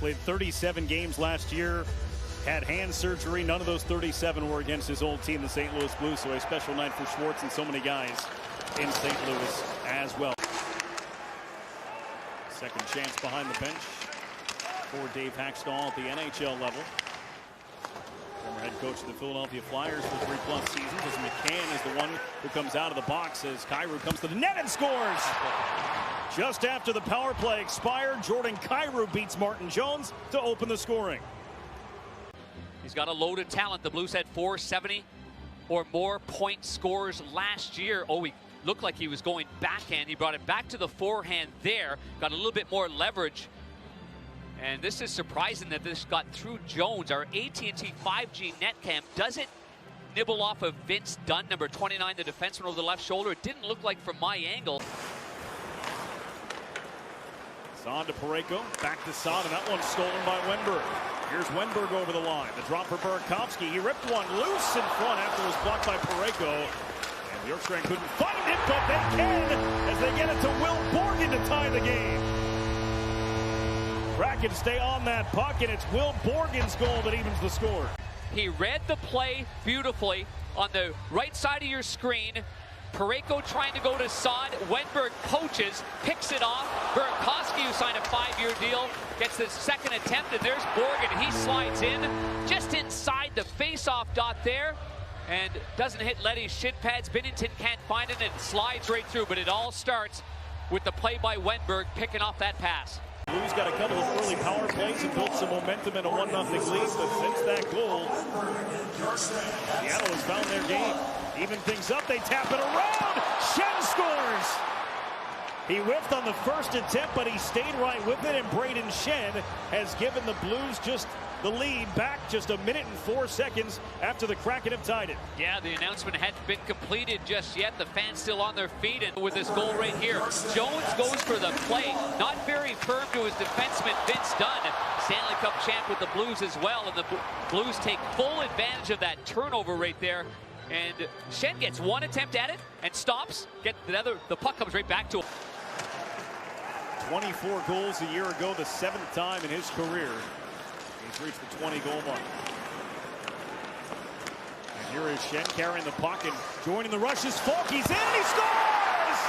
Played 37 games last year. Had hand surgery. None of those 37 were against his old team, the St. Louis Blues. So a special night for Schwartz and so many guys in St. Louis as well. Second chance behind the bench for Dave Haxtell at the NHL level. Former head coach of the Philadelphia Flyers for 3+ seasons, as McCann is the one who comes out of the box as Kyrou comes to the net and scores. Just after the power play expired, Jordan Kyrou beats Martin Jones to open the scoring. He's got a load of talent. The Blues had 470 or more point scores last year. Oh, he looked like he was going backhand. He brought it back to the forehand there, got a little bit more leverage. And this is surprising that this got through Jones. Our AT&T 5G net cam doesn't nibble off of Vince Dunn, number 29, the defenseman over the left shoulder. It didn't look like from my angle. Saad to Parayko, back to Saad, and that one's stolen by Wenberg. Here's Wenberg over the line. The drop for Burakovsky. He ripped one loose in front after it was blocked by Parayko. And the Yorkshire couldn't find it, but they can as they get it to Will Borgen to tie the game. Kraken stay on that puck, and it's Will Borgen's goal that evens the score. He read the play beautifully on the right side of your screen. Parayko trying to go to Saad. Wenberg poaches, picks it off. Burakovsky, who signed a 5-year deal, gets the second attempt, and there's Borgen. He slides in just inside the face-off dot there and doesn't hit Letty's shin pads. Binnington can't find it, and it slides right through, but it all starts with the play by Wenberg picking off that pass. Blues got a couple of early power plays and built some momentum in a 1-0 lead, but since that goal, Seattle has found their game. Even things up, they tap it around. Schenn scores. He whiffed on the first attempt, but he stayed right with it, and Braden Schenn has given the Blues just the lead back just 1 minute and 4 seconds after the Kraken have tied it. Yeah, the announcement hadn't been completed just yet. The fans still on their feet, and with this goal right here, Jones goes for the play. Not very firm to his defenseman, Vince Dunn, Stanley Cup champ with the Blues as well, and the Blues take full advantage of that turnover right there. And Schenn gets one attempt at it and stops. The puck comes right back to him. 24 goals a year ago, the 7th time in his career he's reached the 20-goal mark. And here is Schenn carrying the puck and joining the rush is Faulk. He's in and he scores!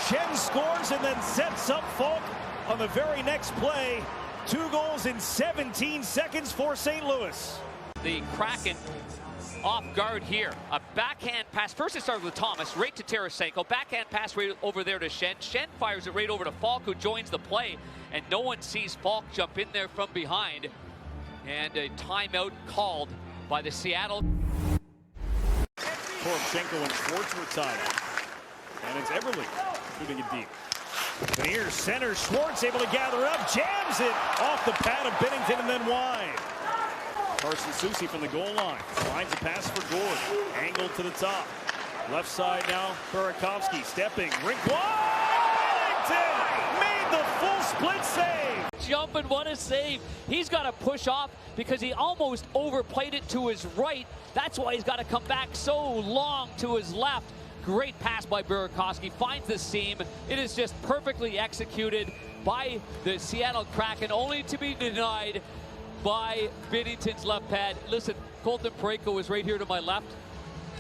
Schenn scores and then sets up Faulk on the very next play. 2 goals in 17 seconds for St. Louis. The Kraken off guard here. A backhand pass. First it started with Thomas, right to Tarasenko. Backhand pass right over there to Schenn. Schenn fires it right over to Faulk, who joins the play. And no one sees Faulk jump in there from behind. And a timeout called by the Seattle. Tarasenko and Schwartz were tied. And it's Everly shooting it deep. And here's center. Schwartz able to gather up. Jams it off the pad of Binnington and then wide. Carson Soucy from the goal line. Finds a pass for Gord. Angled to the top. Left side now, Burakovsky stepping. Rink wide! Binnington made the full split save. Jumping, what a save. He's got to push off because he almost overplayed it to his right. That's why he's got to come back so long to his left. Great pass by Burakovsky. Finds the seam. It is just perfectly executed by the Seattle Kraken, only to be denied by Binnington's left pad. Listen, Colton Parayko was right here to my left,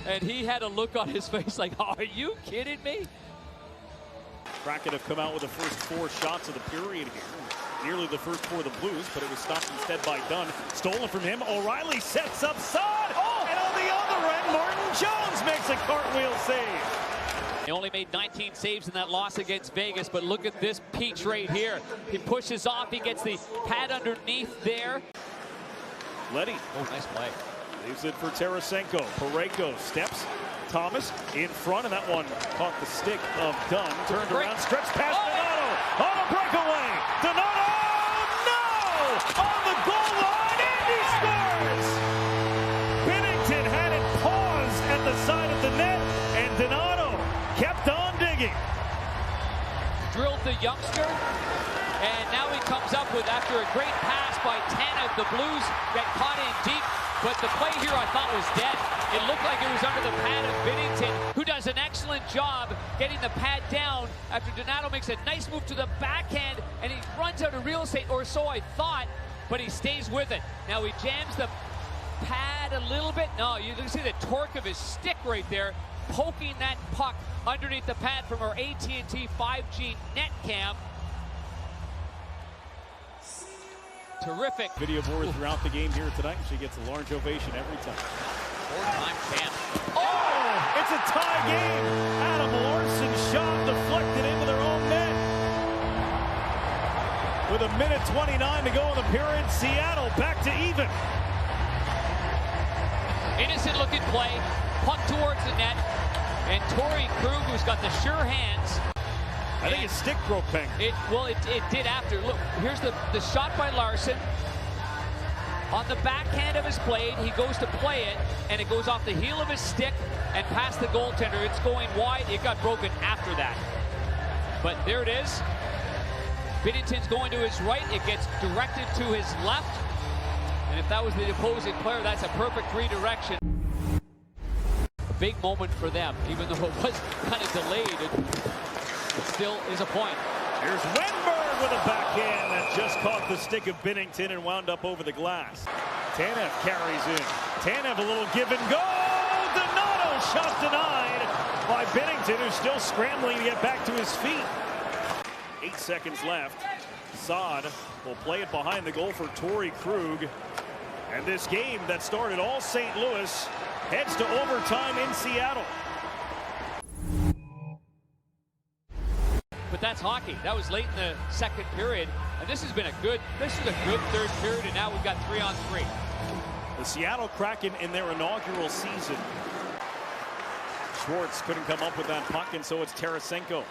and he had a look on his face like, are you kidding me? Kraken have come out with the first 4 shots of the period here. Nearly the first for the Blues, but it was stopped instead by Dunn. Stolen from him. O'Reilly sets up Saad. Oh! And on the other end, Martin Jones makes a cartwheel save. He only made 19 saves in that loss against Vegas, but look at this peach right here. He pushes off, he gets the pad underneath there. Letty. Oh, nice play. Leaves it for Tarasenko. Parayko steps. Thomas in front, and that one caught the stick of Dunn. Turned around, stretched past Donato. On a breakaway. Donato! No! On the goal line, and he scores! Binnington had it paused at the side of the net, and Donato kept on digging. Drilled the youngster, and now he comes up with, after a great pass by Tanev, the Blues get caught in deep, but the play here I thought was dead. It looked like it was under the pad of Binnington, who does an excellent job getting the pad down after Donato makes a nice move to the backhand, and he runs out of real estate, or so I thought, but he stays with it. Now he jams the pad a little bit. No, you can see the torque of his stick right there, poking that puck underneath the pad from our AT&T 5G net cam. Terrific. Video board throughout the game here tonight. She gets a large ovation every time. Four-time champ. Oh, it's a tie game. Adam Larson's shot deflected into their own net. With a minute 29 to go in the period, Seattle back to even. Innocent looking play, puck towards the net, and Torrey Krug, who's got the sure hands. I think his stick broke, Peng. It did after. Look, here's the shot by Larson. On the backhand of his blade, he goes to play it, and it goes off the heel of his stick and past the goaltender. It's going wide. It got broken after that. But there it is. Binnington's going to his right. It gets directed to his left. And if that was the opposing player, that's a perfect redirection. A big moment for them, even though it was kind of delayed. It still is a point. Here's Wenberg with a backhand that just caught the stick of Binnington and wound up over the glass. Tanev carries in. Tanev a little give and go. Donato shot denied by Binnington, who's still scrambling to get back to his feet. 8 seconds left. Saad will play it behind the goal for Torrey Krug. And this game that started all St. Louis heads to overtime in Seattle. But that's hockey. That was late in the second period. And this is a good third period, and now we've got 3-on-3. The Seattle Kraken in their inaugural season. Schwartz couldn't come up with that puck, and so it's Tarasenko.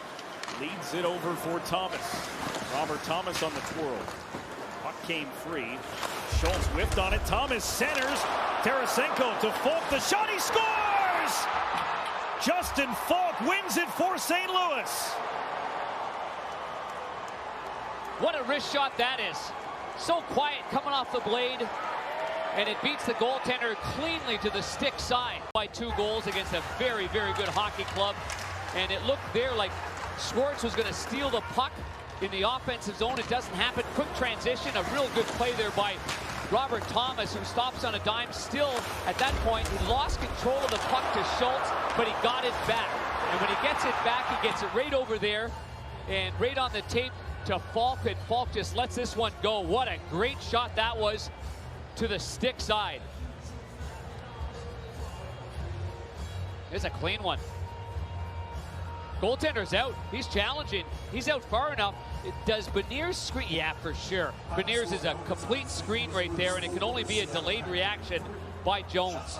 Leads it over for Thomas. Robert Thomas on the twirl. Puck came free. Schultz whiffed on it. Thomas centers. Tarasenko to Faulk. The shot, he scores! Justin Faulk wins it for St. Louis. What a wrist shot that is. So quiet coming off the blade. And it beats the goaltender cleanly to the stick side. By 2 goals against a very, very good hockey club. And it looked there like Schwartz was going to steal the puck in the offensive zone. It doesn't happen. Quick transition. A real good play there by Robert Thomas, who stops on a dime. Still, at that point, he lost control of the puck to Schultz, but he got it back. And when he gets it back, he gets it right over there and right on the tape to Faulk, and Faulk just lets this one go. What a great shot that was to the stick side. It's a clean one. Goaltender's out. He's challenging. He's out far enough. Does Beniers screen? Yeah, for sure. Beniers is a complete screen right there, and it can only be a delayed reaction by Jones.